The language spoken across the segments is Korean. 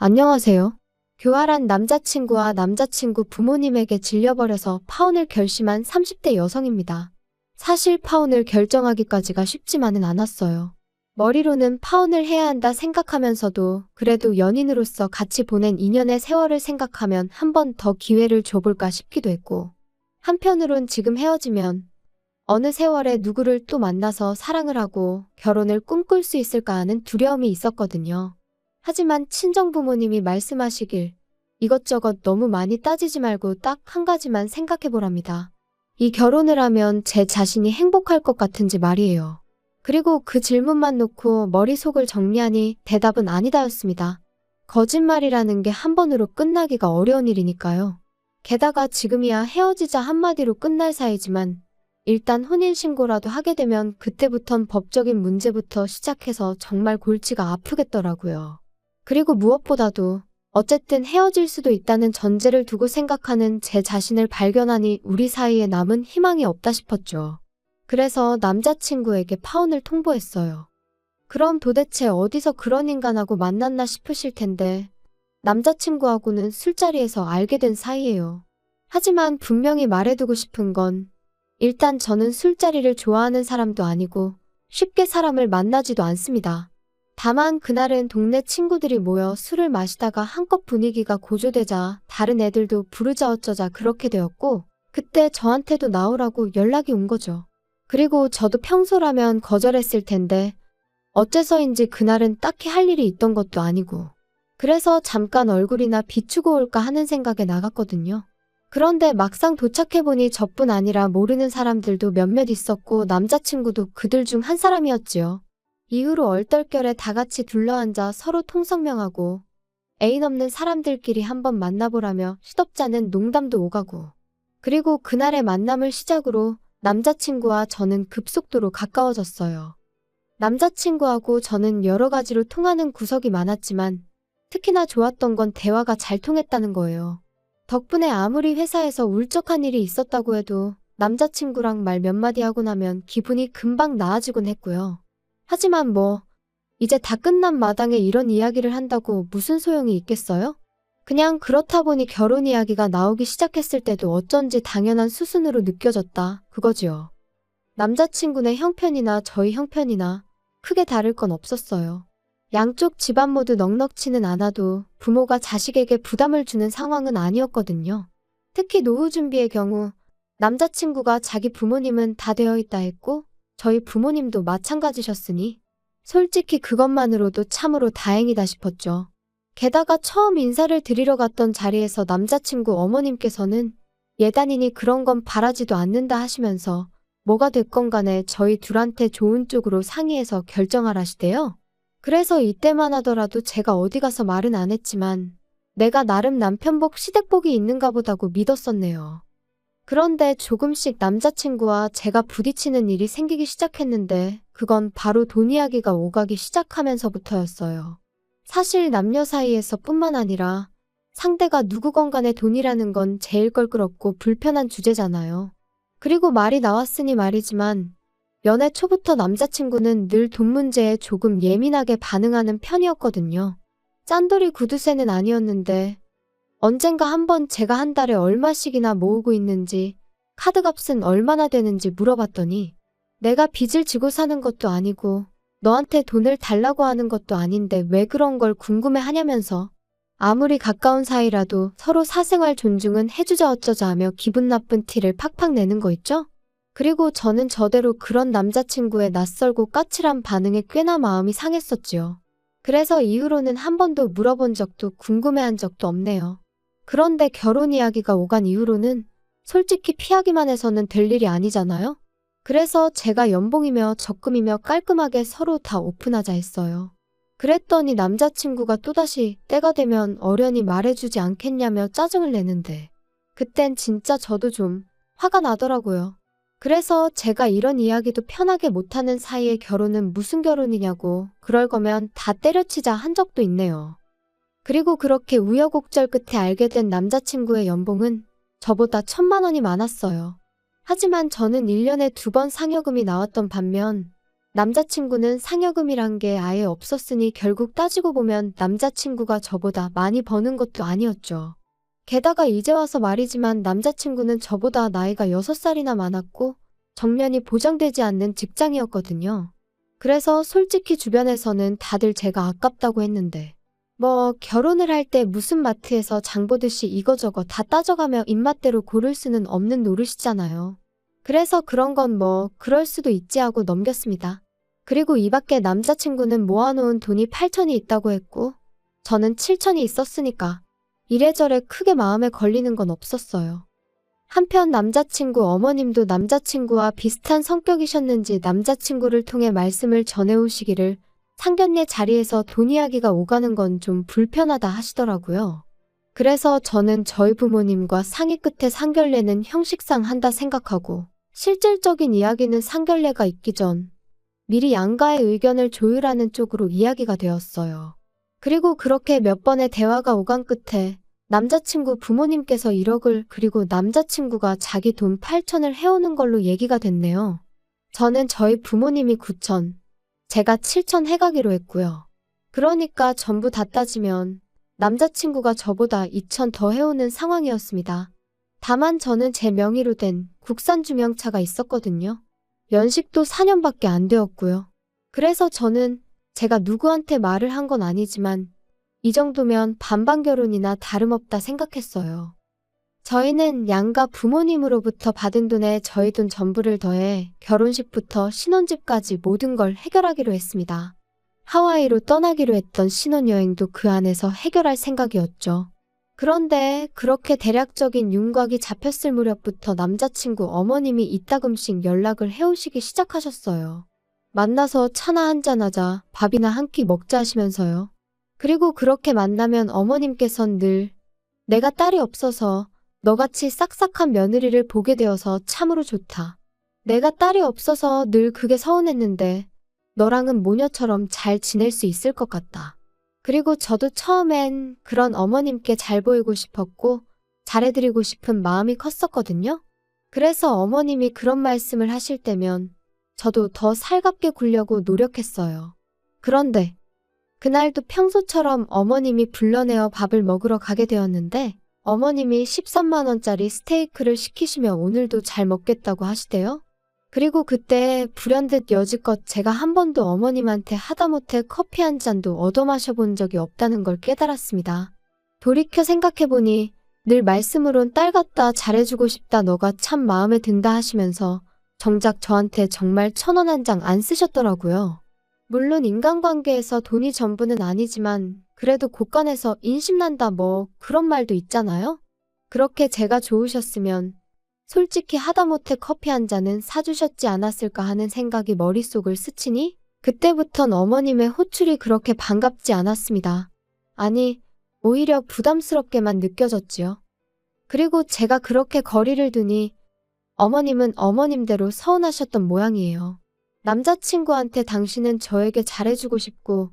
안녕하세요. 교활한 남자친구와 남자친구 부모님에게 질려버려서 파혼을 결심한 30대 여성입니다. 사실 파혼을 결정하기까지가 쉽지만은 않았어요. 머리로는 파혼을 해야 한다 생각하면서도 그래도 연인으로서 같이 보낸 2년의 세월을 생각하면 한 번 더 기회를 줘볼까 싶기도 했고, 한편으론 지금 헤어지면 어느 세월에 누구를 또 만나서 사랑을 하고 결혼을 꿈꿀 수 있을까 하는 두려움이 있었거든요. 하지만 친정부모님이 말씀하시길 이것저것 너무 많이 따지지 말고 딱 한 가지만 생각해보랍니다. 이 결혼을 하면 제 자신이 행복할 것 같은지 말이에요. 그리고 그 질문만 놓고 머릿속을 정리하니 대답은 아니다였습니다. 거짓말이라는 게 한 번으로 끝나기가 어려운 일이니까요. 게다가 지금이야 헤어지자 한마디로 끝날 사이지만 일단 혼인신고라도 하게 되면 그때부턴 법적인 문제부터 시작해서 정말 골치가 아프겠더라고요. 그리고 무엇보다도 어쨌든 헤어질 수도 있다는 전제를 두고 생각하는 제 자신을 발견하니 우리 사이에 남은 희망이 없다 싶었죠. 그래서 남자친구에게 파혼을 통보했어요. 그럼 도대체 어디서 그런 인간하고 만났나 싶으실 텐데 남자친구하고는 술자리에서 알게 된 사이예요. 하지만 분명히 말해두고 싶은 건 일단 저는 술자리를 좋아하는 사람도 아니고 쉽게 사람을 만나지도 않습니다. 다만 그날은 동네 친구들이 모여 술을 마시다가 한껏 분위기가 고조되자 다른 애들도 부르자 어쩌자 그렇게 되었고 그때 저한테도 나오라고 연락이 온 거죠. 그리고 저도 평소라면 거절했을 텐데 어째서인지 그날은 딱히 할 일이 있던 것도 아니고 그래서 잠깐 얼굴이나 비추고 올까 하는 생각에 나갔거든요. 그런데 막상 도착해보니 저뿐 아니라 모르는 사람들도 몇몇 있었고 남자친구도 그들 중 한 사람이었지요. 이후로 얼떨결에 다 같이 둘러앉아 서로 통성명하고 애인 없는 사람들끼리 한번 만나보라며 시덥잖은 농담도 오가고 그리고 그날의 만남을 시작으로 남자친구와 저는 급속도로 가까워졌어요. 남자친구하고 저는 여러 가지로 통하는 구석이 많았지만 특히나 좋았던 건 대화가 잘 통했다는 거예요. 덕분에 아무리 회사에서 울적한 일이 있었다고 해도 남자친구랑 말 몇 마디 하고 나면 기분이 금방 나아지곤 했고요. 하지만 이제 다 끝난 마당에 이런 이야기를 한다고 무슨 소용이 있겠어요? 그냥 그렇다 보니 결혼 이야기가 나오기 시작했을 때도 어쩐지 당연한 수순으로 느껴졌다, 그거지요. 남자친구네 형편이나 저희 형편이나 크게 다를 건 없었어요. 양쪽 집안 모두 넉넉지는 않아도 부모가 자식에게 부담을 주는 상황은 아니었거든요. 특히 노후 준비의 경우 남자친구가 자기 부모님은 다 되어 있다 했고 저희 부모님도 마찬가지셨으니 솔직히 그것만으로도 참으로 다행이다 싶었죠. 게다가 처음 인사를 드리러 갔던 자리에서 남자친구 어머님께서는 예단이니 그런 건 바라지도 않는다 하시면서 뭐가 됐건 간에 저희 둘한테 좋은 쪽으로 상의해서 결정하라시대요. 그래서 이때만 하더라도 제가 어디 가서 말은 안 했지만 내가 나름 남편복 시댁복이 있는가 보다고 믿었었네요. 그런데 조금씩 남자친구와 제가 부딪히는 일이 생기기 시작했는데 그건 바로 돈 이야기가 오가기 시작하면서부터였어요. 사실 남녀 사이에서 뿐만 아니라 상대가 누구건 간에 돈이라는 건 제일 껄끄럽고 불편한 주제잖아요. 그리고 말이 나왔으니 말이지만 연애 초부터 남자친구는 늘 돈 문제에 조금 예민하게 반응하는 편이었거든요. 짠돌이 구두쇠는 아니었는데 언젠가 한번 제가 한 달에 얼마씩이나 모으고 있는지 카드값은 얼마나 되는지 물어봤더니 내가 빚을 지고 사는 것도 아니고 너한테 돈을 달라고 하는 것도 아닌데 왜 그런 걸 궁금해하냐면서 아무리 가까운 사이라도 서로 사생활 존중은 해주자 어쩌자 하며 기분 나쁜 티를 팍팍 내는 거 있죠? 그리고 저는 저대로 그런 남자친구의 낯설고 까칠한 반응에 꽤나 마음이 상했었지요. 그래서 이후로는 한 번도 물어본 적도 궁금해한 적도 없네요. 그런데 결혼 이야기가 오간 이후로는 솔직히 피하기만 해서는 될 일이 아니잖아요? 그래서 제가 연봉이며 적금이며 깔끔하게 서로 다 오픈하자 했어요. 그랬더니 남자친구가 또다시 때가 되면 어련히 말해주지 않겠냐며 짜증을 내는데 그땐 진짜 저도 좀 화가 나더라고요. 그래서 제가 이런 이야기도 편하게 못하는 사이에 결혼은 무슨 결혼이냐고 그럴 거면 다 때려치자 한 적도 있네요. 그리고 그렇게 우여곡절 끝에 알게 된 남자친구의 연봉은 저보다 1,000만 원이 많았어요. 하지만 저는 1년에 2번 상여금이 나왔던 반면 남자친구는 상여금이란 게 아예 없었으니 결국 따지고 보면 남자친구가 저보다 많이 버는 것도 아니었죠. 게다가 이제 와서 말이지만 남자친구는 저보다 나이가 6살이나 많았고 정년이 보장되지 않는 직장이었거든요. 그래서 솔직히 주변에서는 다들 제가 아깝다고 했는데 결혼을 할 때 무슨 마트에서 장 보듯이 이거저거 다 따져가며 입맛대로 고를 수는 없는 노릇이잖아요. 그래서 그런 건 그럴 수도 있지 하고 넘겼습니다. 그리고 이 밖에 남자친구는 모아놓은 돈이 8천이 있다고 했고 저는 7천이 있었으니까 이래저래 크게 마음에 걸리는 건 없었어요. 한편 남자친구 어머님도 남자친구와 비슷한 성격이셨는지 남자친구를 통해 말씀을 전해오시기를 상견례 자리에서 돈 이야기가 오가는 건 좀 불편하다 하시더라고요. 그래서 저는 저희 부모님과 상의 끝에 상견례는 형식상 한다 생각하고 실질적인 이야기는 상견례가 있기 전 미리 양가의 의견을 조율하는 쪽으로 이야기가 되었어요. 그리고 그렇게 몇 번의 대화가 오간 끝에 남자친구 부모님께서 1억을 그리고 남자친구가 자기 돈 8천을 해오는 걸로 얘기가 됐네요. 저는 저희 부모님이 9천, 제가 7천 해가기로 했고요. 그러니까 전부 다 따지면 남자친구가 저보다 2천 더 해오는 상황이었습니다. 다만 저는 제 명의로 된 국산 주명차가 있었거든요. 연식도 4년밖에 안 되었고요. 그래서 저는 제가 누구한테 말을 한 건 아니지만 이 정도면 반반 결혼이나 다름없다 생각했어요. 저희는 양가 부모님으로부터 받은 돈에 저희 돈 전부를 더해 결혼식부터 신혼집까지 모든 걸 해결하기로 했습니다. 하와이로 떠나기로 했던 신혼여행도 그 안에서 해결할 생각이었죠. 그런데 그렇게 대략적인 윤곽이 잡혔을 무렵부터 남자친구 어머님이 이따금씩 연락을 해오시기 시작하셨어요. 만나서 차나 한잔하자, 밥이나 한 끼 먹자 하시면서요. 그리고 그렇게 만나면 어머님께선 늘 내가 딸이 없어서 너같이 싹싹한 며느리를 보게 되어서 참으로 좋다. 내가 딸이 없어서 늘 그게 서운했는데 너랑은 모녀처럼 잘 지낼 수 있을 것 같다. 그리고 저도 처음엔 그런 어머님께 잘 보이고 싶었고 잘해드리고 싶은 마음이 컸었거든요. 그래서 어머님이 그런 말씀을 하실 때면 저도 더 살갑게 굴려고 노력했어요. 그런데 그날도 평소처럼 어머님이 불러내어 밥을 먹으러 가게 되었는데 어머님이 13만 원짜리 스테이크를 시키시며 오늘도 잘 먹겠다고 하시대요. 그리고 그때 불현듯 여지껏 제가 한 번도 어머님한테 하다못해 커피 한 잔도 얻어 마셔본 적이 없다는 걸 깨달았습니다. 돌이켜 생각해보니 늘 말씀으론 딸 같다 잘해주고 싶다 너가 참 마음에 든다 하시면서 정작 저한테 정말 1,000원 한 장 안 쓰셨더라고요. 물론 인간관계에서 돈이 전부는 아니지만 그래도 곳간에서 인심난다 그런 말도 있잖아요. 그렇게 제가 좋으셨으면 솔직히 하다못해 커피 한 잔은 사주셨지 않았을까 하는 생각이 머릿속을 스치니 그때부턴 어머님의 호출이 그렇게 반갑지 않았습니다. 아니, 오히려 부담스럽게만 느껴졌지요. 그리고 제가 그렇게 거리를 두니 어머님은 어머님대로 서운하셨던 모양이에요. 남자친구한테 당신은 저에게 잘해주고 싶고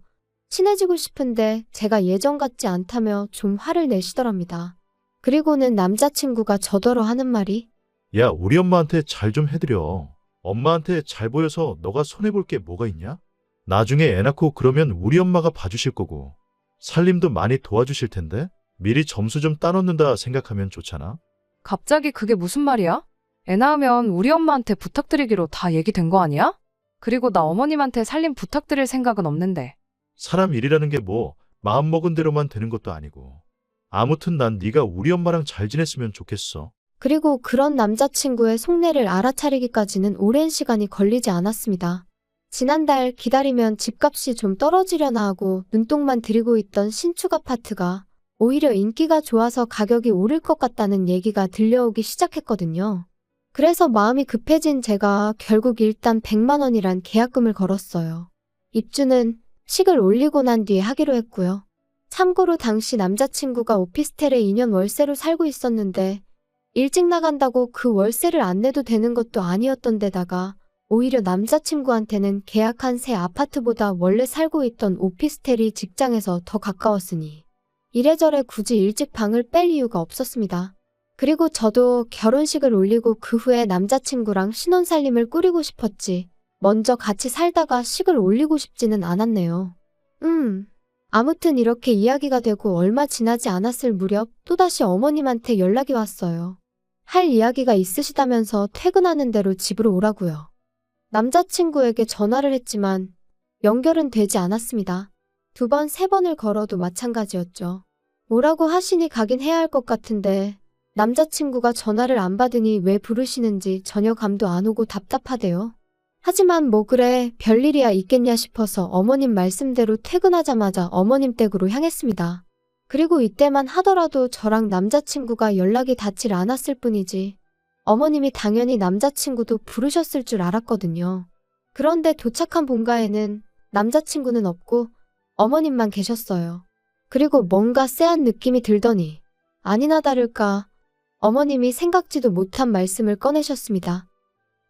친해지고 싶은데 제가 예전 같지 않다며 좀 화를 내시더랍니다. 그리고는 남자친구가 저더러 하는 말이 야, 우리 엄마한테 잘 좀 해드려. 엄마한테 잘 보여서 너가 손해볼 게 뭐가 있냐? 나중에 애 낳고 그러면 우리 엄마가 봐주실 거고 살림도 많이 도와주실 텐데 미리 점수 좀 따놓는다 생각하면 좋잖아. 갑자기 그게 무슨 말이야? 애 낳으면 우리 엄마한테 부탁드리기로 다 얘기된 거 아니야? 그리고 나 어머님한테 살림 부탁드릴 생각은 없는데. 사람 일이라는 게 마음먹은 대로만 되는 것도 아니고. 아무튼 난 네가 우리 엄마랑 잘 지냈으면 좋겠어. 그리고 그런 남자친구의 속내를 알아차리기까지는 오랜 시간이 걸리지 않았습니다. 지난달 기다리면 집값이 좀 떨어지려나 하고 눈독만 들이고 있던 신축 아파트가 오히려 인기가 좋아서 가격이 오를 것 같다는 얘기가 들려오기 시작했거든요. 그래서 마음이 급해진 제가 결국 일단 100만 원이란 계약금을 걸었어요. 입주는 식을 올리고 난 뒤에 하기로 했고요. 참고로 당시 남자친구가 오피스텔에 2년 월세로 살고 있었는데 일찍 나간다고 그 월세를 안 내도 되는 것도 아니었던 데다가 오히려 남자친구한테는 계약한 새 아파트보다 원래 살고 있던 오피스텔이 직장에서 더 가까웠으니 이래저래 굳이 일찍 방을 뺄 이유가 없었습니다. 그리고 저도 결혼식을 올리고 그 후에 남자친구랑 신혼살림을 꾸리고 싶었지 먼저 같이 살다가 식을 올리고 싶지는 않았네요. 아무튼 이렇게 이야기가 되고 얼마 지나지 않았을 무렵 또다시 어머님한테 연락이 왔어요. 할 이야기가 있으시다면서 퇴근하는 대로 집으로 오라고요. 남자친구에게 전화를 했지만 연결은 되지 않았습니다. 2번, 3번을 걸어도 마찬가지였죠. 오라고 하시니 가긴 해야 할 것 같은데 남자친구가 전화를 안 받으니 왜 부르시는지 전혀 감도 안 오고 답답하대요. 하지만 뭐 그래 별일이야 있겠냐 싶어서 어머님 말씀대로 퇴근하자마자 어머님 댁으로 향했습니다. 그리고 이때만 하더라도 저랑 남자친구가 연락이 닿질 않았을 뿐이지 어머님이 당연히 남자친구도 부르셨을 줄 알았거든요. 그런데 도착한 본가에는 남자친구는 없고 어머님만 계셨어요. 그리고 뭔가 쎄한 느낌이 들더니 아니나 다를까 어머님이 생각지도 못한 말씀을 꺼내셨습니다.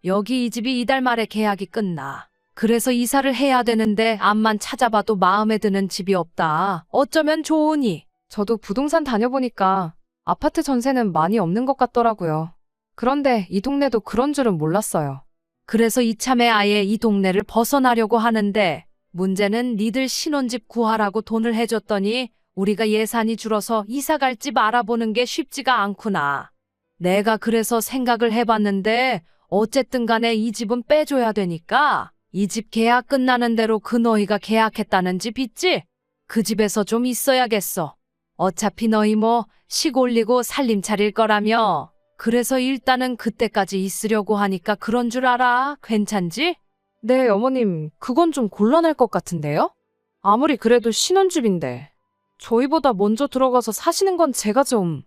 여기 이 집이 이달 말에 계약이 끝나. 그래서 이사를 해야 되는데 앞만 찾아봐도 마음에 드는 집이 없다. 어쩌면 좋으니. 저도 부동산 다녀보니까 아파트 전세는 많이 없는 것 같더라고요. 그런데 이 동네도 그런 줄은 몰랐어요. 그래서 이참에 아예 이 동네를 벗어나려고 하는데 문제는 니들 신혼집 구하라고 돈을 해줬더니 우리가 예산이 줄어서 이사 갈 집 알아보는 게 쉽지가 않구나. 내가 그래서 생각을 해봤는데 어쨌든 간에 이 집은 빼줘야 되니까 이 집 계약 끝나는 대로 그 너희가 계약했다는 집 있지? 그 집에서 좀 있어야겠어. 어차피 너희 뭐 식 올리고 살림 차릴 거라며. 그래서 일단은 그때까지 있으려고 하니까 그런 줄 알아. 괜찮지? 네, 어머님, 그건 좀 곤란할 것 같은데요? 아무리 그래도 신혼집인데 저희보다 먼저 들어가서 사시는 건 제가 좀...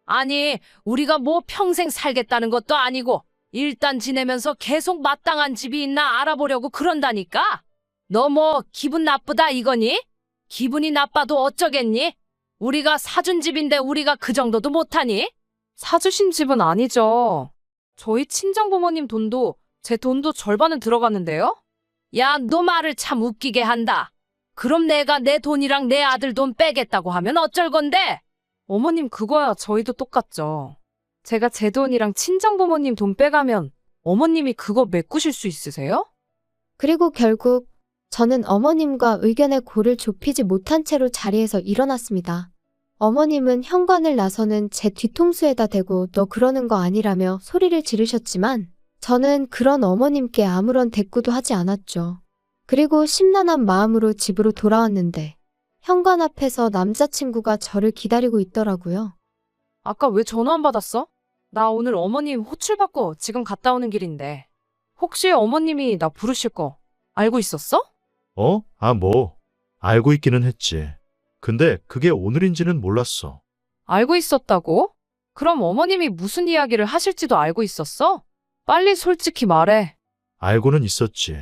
아니, 우리가 뭐 평생 살겠다는 것도 아니고 일단 지내면서 계속 마땅한 집이 있나 알아보려고 그런다니까? 너 뭐 기분 나쁘다 이거니? 기분이 나빠도 어쩌겠니? 우리가 사준 집인데 우리가 그 정도도 못하니? 사주신 집은 아니죠. 저희 친정부모님 돈도 제 돈도 절반은 들어갔는데요? 야, 너 말을 참 웃기게 한다. 그럼 내가 내 돈이랑 내 아들 돈 빼겠다고 하면 어쩔 건데? 어머님 그거야 저희도 똑같죠. 제가 제 돈이랑 친정부모님 돈 빼가면 어머님이 그거 메꾸실 수 있으세요? 그리고 결국 저는 어머님과 의견의 골을 좁히지 못한 채로 자리에서 일어났습니다. 어머님은 현관을 나서는 제 뒤통수에다 대고 너 그러는 거 아니라며 소리를 지르셨지만 저는 그런 어머님께 아무런 대꾸도 하지 않았죠. 그리고 심란한 마음으로 집으로 돌아왔는데 현관 앞에서 남자친구가 저를 기다리고 있더라고요. 아까 왜 전화 안 받았어? 나 오늘 어머님 호출 받고 지금 갔다 오는 길인데 혹시 어머님이 나 부르실 거 알고 있었어? 뭐. 알고 있기는 했지. 근데 그게 오늘인지는 몰랐어. 알고 있었다고? 그럼 어머님이 무슨 이야기를 하실지도 알고 있었어? 빨리 솔직히 말해. 알고는 있었지.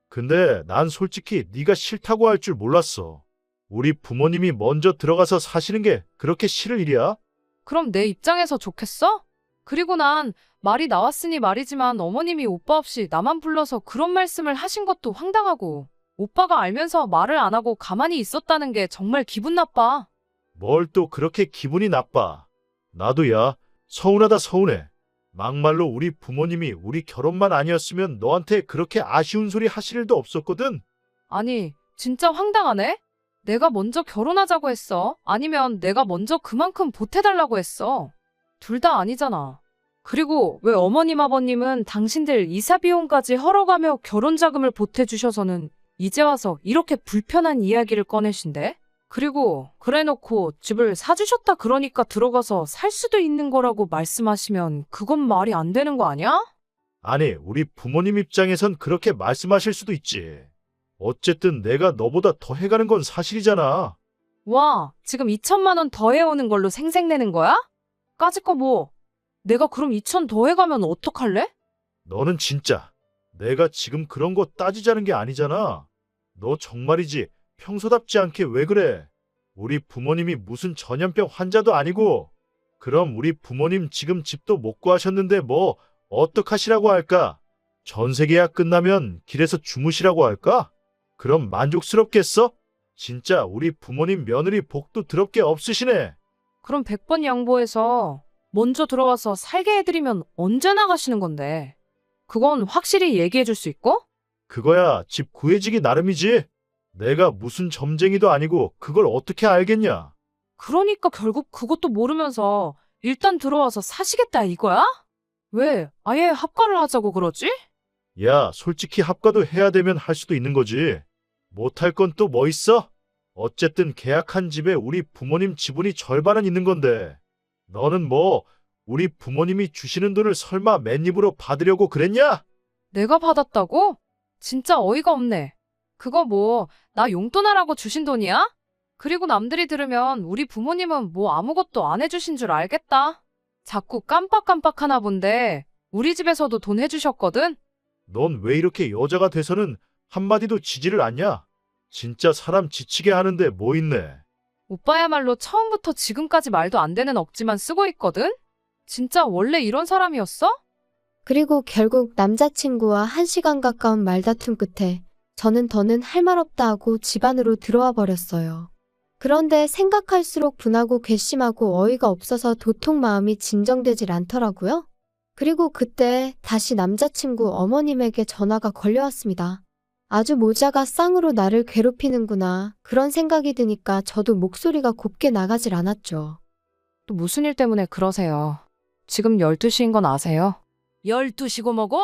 근데 난 솔직히 네가 싫다고 할 줄 몰랐어. 우리 부모님이 먼저 들어가서 사시는 게 그렇게 싫을 일이야? 그럼 내 입장에서 좋겠어? 그리고 난 말이 나왔으니 말이지만 어머님이 오빠 없이 나만 불러서 그런 말씀을 하신 것도 황당하고 오빠가 알면서 말을 안 하고 가만히 있었다는 게 정말 기분 나빠. 뭘 또 그렇게 기분이 나빠. 나도 야, 서운하다 서운해. 막말로 우리 부모님이 우리 결혼만 아니었으면 너한테 그렇게 아쉬운 소리 하실 일도 없었거든. 아니, 진짜 황당하네? 내가 먼저 결혼하자고 했어? 아니면 내가 먼저 그만큼 보태달라고 했어? 둘 다 아니잖아. 그리고 왜 어머님 아버님은 당신들 이사 비용까지 헐어가며 결혼 자금을 보태주셔서는 이제 와서 이렇게 불편한 이야기를 꺼내신대? 그리고 그래놓고 집을 사주셨다 그러니까 들어가서 살 수도 있는 거라고 말씀하시면 그건 말이 안 되는 거 아니야? 아니, 우리 부모님 입장에선 그렇게 말씀하실 수도 있지. 어쨌든 내가 너보다 더 해가는 건 사실이잖아. 와, 지금 2천만 원 더 해오는 걸로 생색내는 거야? 까짓 거 뭐. 내가 그럼 2천 더 해가면 어떡할래? 너는 진짜 내가 지금 그런 거 따지자는 게 아니잖아. 너 정말이지 평소답지 않게 왜 그래? 우리 부모님이 무슨 전염병 환자도 아니고. 그럼 우리 부모님 지금 집도 못 구하셨는데 뭐 어떡하시라고 할까? 전세 계약 끝나면 길에서 주무시라고 할까? 그럼 만족스럽겠어? 진짜 우리 부모님 며느리 복도 더럽게 없으시네. 그럼 100번 양보해서 먼저 들어와서 살게 해드리면 언제 나가시는 건데? 그건 확실히 얘기해 줄 수 있고? 그거야 집 구해지기 나름이지. 내가 무슨 점쟁이도 아니고 그걸 어떻게 알겠냐? 그러니까 결국 그것도 모르면서 일단 들어와서 사시겠다 이거야? 왜 아예 합가를 하자고 그러지? 야, 솔직히 합가도 해야 되면 할 수도 있는 거지. 못할 건 또 뭐 있어? 어쨌든 계약한 집에 우리 부모님 지분이 절반은 있는 건데. 너는 뭐 우리 부모님이 주시는 돈을 설마 맨입으로 받으려고 그랬냐? 내가 받았다고? 진짜 어이가 없네. 그거 뭐, 나 용돈하라고 주신 돈이야? 그리고 남들이 들으면 우리 부모님은 뭐 아무것도 안 해주신 줄 알겠다. 자꾸 깜빡깜빡하나 본데, 우리 집에서도 돈 해주셨거든? 넌 왜 이렇게 여자가 돼서는 한마디도 지지를 않냐? 진짜 사람 지치게 하는데 뭐 있네. 오빠야말로 처음부터 지금까지 말도 안 되는 억지만 쓰고 있거든? 진짜 원래 이런 사람이었어? 그리고 결국 남자친구와 1시간 가까운 말다툼 끝에 저는 더는 할 말 없다 하고 집 안으로 들어와 버렸어요. 그런데 생각할수록 분하고 괘씸하고 어이가 없어서 도통 마음이 진정되질 않더라고요. 그리고 그때 다시 남자친구 어머님에게 전화가 걸려왔습니다. 아주 모자가 쌍으로 나를 괴롭히는구나 그런 생각이 드니까 저도 목소리가 곱게 나가질 않았죠. 또 무슨 일 때문에 그러세요? 지금 12시인 건 아세요? 12시고 뭐고?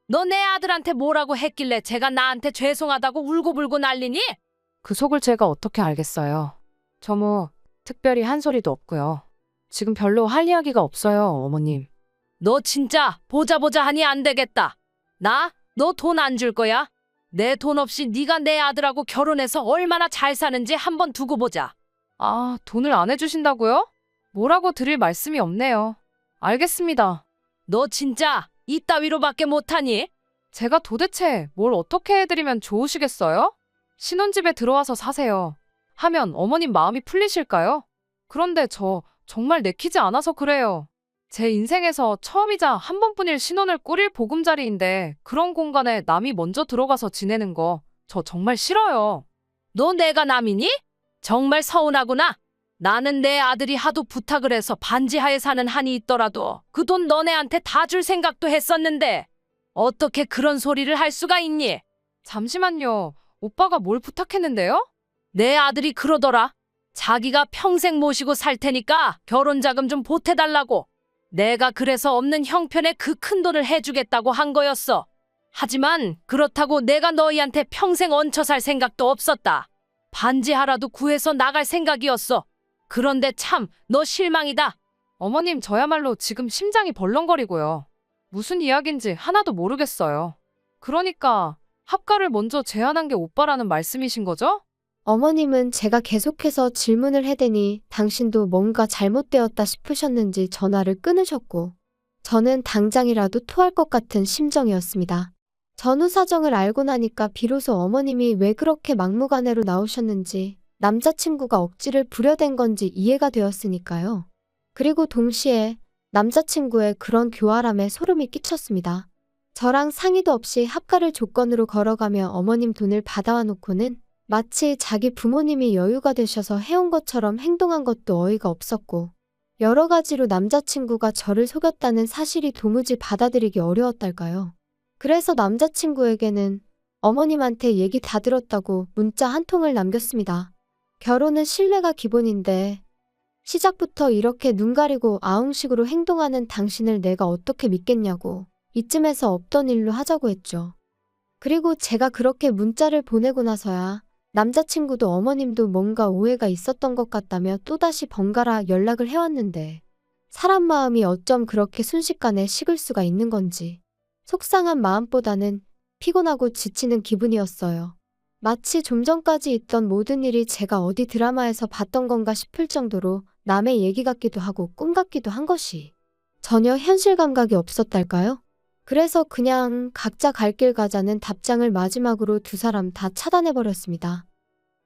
너 내 아들한테 뭐라고 했길래 제가 나한테 죄송하다고 울고불고 난리니? 그 속을 제가 어떻게 알겠어요? 저 뭐 특별히 한 소리도 없고요. 지금 별로 할 이야기가 없어요, 어머님. 너 진짜 보자 하니 안 되겠다. 나 너 돈 안 줄 거야? 내 돈 없이 네가 내 아들하고 결혼해서 얼마나 잘 사는지 한번 두고 보자. 아, 돈을 안 해주신다고요? 뭐라고 드릴 말씀이 없네요. 알겠습니다. 너 진짜 이따위로밖에 못하니? 제가 도대체 뭘 어떻게 해드리면 좋으시겠어요? 신혼집에 들어와서 사세요. 하면 어머님 마음이 풀리실까요? 그런데 저 정말 내키지 않아서 그래요. 제 인생에서 처음이자 한 번뿐일 신혼을 꾸릴 보금자리인데 그런 공간에 남이 먼저 들어가서 지내는 거 저 정말 싫어요. 너 내가 남이니? 정말 서운하구나. 나는 내 아들이 하도 부탁을 해서 반지하에 사는 한이 있더라도 그 돈 너네한테 다 줄 생각도 했었는데 어떻게 그런 소리를 할 수가 있니? 잠시만요. 오빠가 뭘 부탁했는데요? 내 아들이 그러더라. 자기가 평생 모시고 살 테니까 결혼 자금 좀 보태달라고. 내가 그래서 없는 형편에 그 큰 돈을 해주겠다고 한 거였어. 하지만 그렇다고 내가 너희한테 평생 얹혀 살 생각도 없었다. 반지하라도 구해서 나갈 생각이었어. 그런데 참 너 실망이다. 어머님 저야말로 지금 심장이 벌렁거리고요. 무슨 이야기인지 하나도 모르겠어요. 그러니까 합가를 먼저 제안한 게 오빠라는 말씀이신 거죠? 어머님은 제가 계속해서 질문을 해대니 당신도 뭔가 잘못되었다 싶으셨는지 전화를 끊으셨고 저는 당장이라도 토할 것 같은 심정이었습니다. 전후 사정을 알고 나니까 비로소 어머님이 왜 그렇게 막무가내로 나오셨는지 남자친구가 억지를 부려댄 건지 이해가 되었으니까요. 그리고 동시에 남자친구의 그런 교활함에 소름이 끼쳤습니다. 저랑 상의도 없이 합가를 조건으로 걸어가며 어머님 돈을 받아와 놓고는 마치 자기 부모님이 여유가 되셔서 해온 것처럼 행동한 것도 어이가 없었고 여러 가지로 남자친구가 저를 속였다는 사실이 도무지 받아들이기 어려웠달까요. 그래서 남자친구에게는 어머님한테 얘기 다 들었다고 문자 한 통을 남겼습니다. 결혼은 신뢰가 기본인데 시작부터 이렇게 눈 가리고 아웅식으로 행동하는 당신을 내가 어떻게 믿겠냐고 이쯤에서 없던 일로 하자고 했죠. 그리고 제가 그렇게 문자를 보내고 나서야 남자친구도 어머님도 뭔가 오해가 있었던 것 같다며 또다시 번갈아 연락을 해왔는데 사람 마음이 어쩜 그렇게 순식간에 식을 수가 있는 건지 속상한 마음보다는 피곤하고 지치는 기분이었어요. 마치 좀 전까지 있던 모든 일이 제가 어디 드라마에서 봤던 건가 싶을 정도로 남의 얘기 같기도 하고 꿈 같기도 한 것이 전혀 현실 감각이 없었달까요? 그래서 그냥 각자 갈 길 가자는 답장을 마지막으로 두 사람 다 차단해버렸습니다.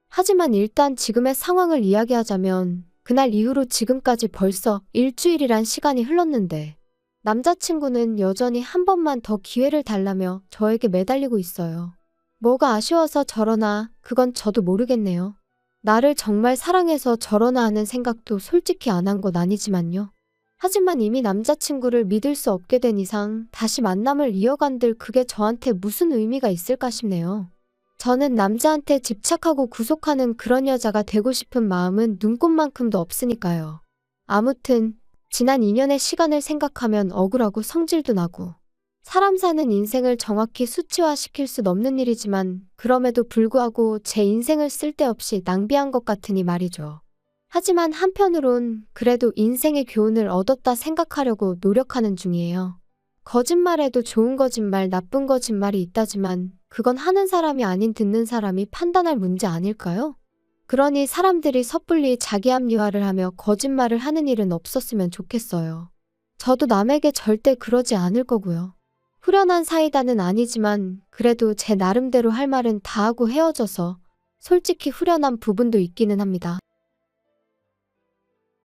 하지만 일단 지금의 상황을 이야기하자면 그날 이후로 지금까지 벌써 일주일이란 시간이 흘렀는데 남자친구는 여전히 한 번만 더 기회를 달라며 저에게 매달리고 있어요. 뭐가 아쉬워서 저러나 그건 저도 모르겠네요. 나를 정말 사랑해서 저러나 하는 생각도 솔직히 안 한 건 아니지만요. 하지만 이미 남자친구를 믿을 수 없게 된 이상 다시 만남을 이어간들 그게 저한테 무슨 의미가 있을까 싶네요. 저는 남자한테 집착하고 구속하는 그런 여자가 되고 싶은 마음은 눈꼽만큼도 없으니까요. 아무튼 지난 2년의 시간을 생각하면 억울하고 성질도 나고 사람 사는 인생을 정확히 수치화시킬 순 없는 일이지만 그럼에도 불구하고 제 인생을 쓸데없이 낭비한 것 같으니 말이죠. 하지만 한편으론 그래도 인생의 교훈을 얻었다 생각하려고 노력하는 중이에요. 거짓말에도 좋은 거짓말, 나쁜 거짓말이 있다지만 그건 하는 사람이 아닌 듣는 사람이 판단할 문제 아닐까요? 그러니 사람들이 섣불리 자기 합리화를 하며 거짓말을 하는 일은 없었으면 좋겠어요. 저도 남에게 절대 그러지 않을 거고요. 후련한 사이다는 아니지만 그래도 제 나름대로 할 말은 다 하고 헤어져서 솔직히 후련한 부분도 있기는 합니다.